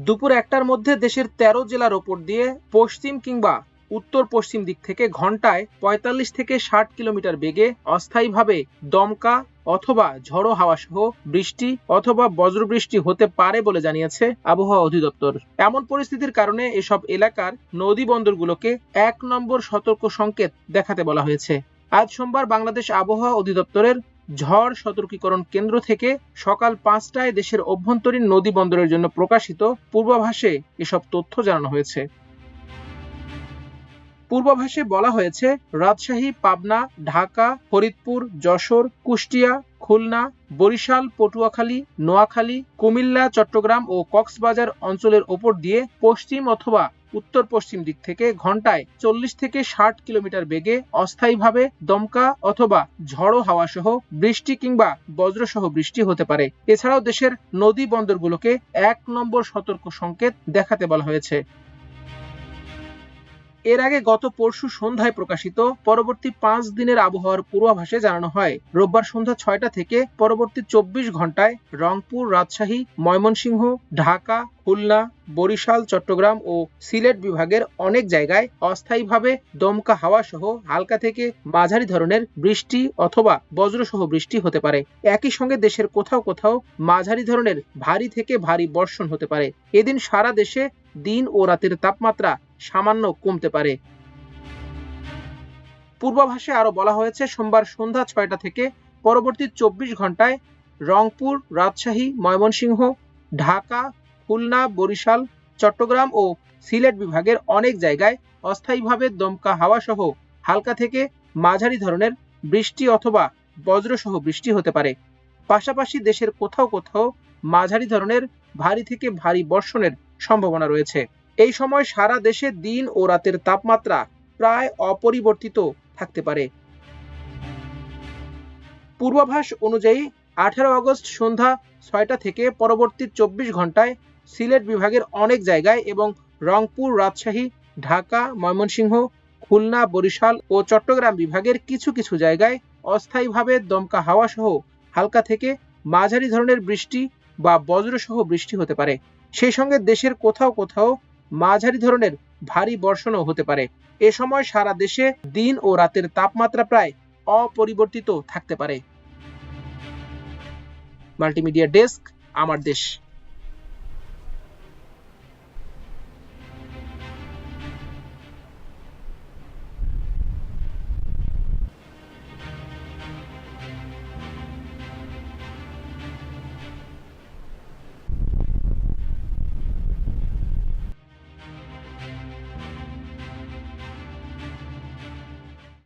দুপুর 1টার মধ্যে দেশের 13 জেলার ওপর দিয়ে পশ্চিম কিংবা উত্তর পশ্চিম দিক থেকে ঘন্টায় 45 থেকে 60 কিলোমিটার বেগে অস্থায়ীভাবে দমকা অথবা ঝড়ো হাওয়া সহ বৃষ্টি অথবা বজ্রবৃষ্টি হতে পারে বলে জানিয়েছে আবহাওয়া অধিদপ্তর। এমন পরিস্থিতির কারণে এসব এলাকার নদী বন্দরগুলোকে 1 নম্বর সতর্ক সংকেত দেখাতে বলা হয়েছে। আজ সোমবার বাংলাদেশ আবহাওয়া অধিদপ্তরের ঝড় সতর্কীকরণ কেন্দ্র থেকে সকাল 5টায় দেশের অভ্যন্তরীণ নদী বন্দরের জন্য প্রকাশিত পূর্বাভাসে এসব তথ্য জানানো হয়েছে। পূর্বাভাসে বলা হয়েছে, রাজশাহী, পাবনা, ঢাকা, ফরিদপুর, যশোর, কুষ্টিয়া, খুলনা, বরিশাল, পটুয়াখালী, নোয়াখালী, কুমিল্লা, চট্টগ্রাম ও কক্সবাজার অঞ্চলের ওপর দিয়ে পশ্চিম অথবা উত্তর পশ্চিম দিক থেকে ঘন্টায় 40 থেকে 60 কিলোমিটার বেগে অস্থায়ীভাবে দমকা অথবা ঝড়ো হাওয়া সহ বৃষ্টি কিংবা বজ্রসহ বৃষ্টি হতে পারে। এছাড়াও দেশের নদী বন্দরগুলোকে 1 নম্বর সতর্ক সংকেত দেখাতে বলা হয়েছে। এর আগে গত পরশু সন্ধ্যায় প্রকাশিত পরবর্তী 5 দিনের আবহাওয়ার পূর্বাভাসে জানানো হয়, রোববার সন্ধ্যা 6টা থেকে পরবর্তী 24 ঘন্টায় রংপুর, রাজশাহী, ময়মনসিংহ, ঢাকা, খুলনা, বরিশাল, চট্টগ্রাম ও সিলেট বিভাগের অনেক জায়গায় অস্থায়ীভাবে দমকা হাওয়া সহ হালকা থেকে মাঝারি ধরনের বৃষ্টি অথবা বজ্রসহ বৃষ্টি হতে পারে। একই সঙ্গে দেশের কোথাও কোথাও মাঝারি ধরনের ভারী থেকে ভারী বর্ষণ হতে পারে। এদিন সারা দেশে দিন ও রাতের তাপমাত্রা সামান্য কমতে পারে। পূর্বাভাসে আরো বলা হয়েছে, সোমবার সন্ধ্যা 6টা থেকে পরবর্তী 24 ঘন্টায় রংপুর, রাজশাহী, ময়মনসিংহ, ঢাকা, খুলনা, বরিশাল, চট্টগ্রাম ও সিলেট বিভাগের অনেক জায়গায় অস্থায়ীভাবে দমকা হাওয়া সহ হালকা থেকে মাঝারি ধরনের বৃষ্টি অথবা বজ্রসহ বৃষ্টি হতে পারে। পাশাপাশি দেশের কোথাও কোথাও মাঝারি ধরনের ভারী থেকে ভারী বর্ষণের সম্ভাবনা রয়েছে। এই সময় সারা দেশে দিন ও রাতের তাপমাত্রা প্রায় অপরিবর্তিত থাকতে পারে। পূর্বাভাস অনুযায়ী 18 আগস্ট সন্ধ্যা 6টা থেকে পরবর্তী 24 ঘন্টায় সিলেট বিভাগের অনেক জায়গায় এবং রংপুর, রাজশাহী, ঢাকা, ময়মনসিংহ, খুলনা, বরিশাল ও চট্টগ্রাম বিভাগের কিছু কিছু জায়গায় অস্থায়ীভাবে দমকা হাওয়া সহ হালকা থেকে মাঝারি ধরনের বৃষ্টি বা বজ্রসহ বৃষ্টি হতে পারে। সেই সঙ্গে দেশের কোথাও কোথাও মাঝারি ধরনের ভারী বর্ষণও হতে পারে। এ সময় সারা দেশে দিন ও রাতের তাপমাত্রা প্রায় অপরিবর্তিত থাকতে পারে। মাল্টিমিডিয়া ডেস্ক, আমার দেশ।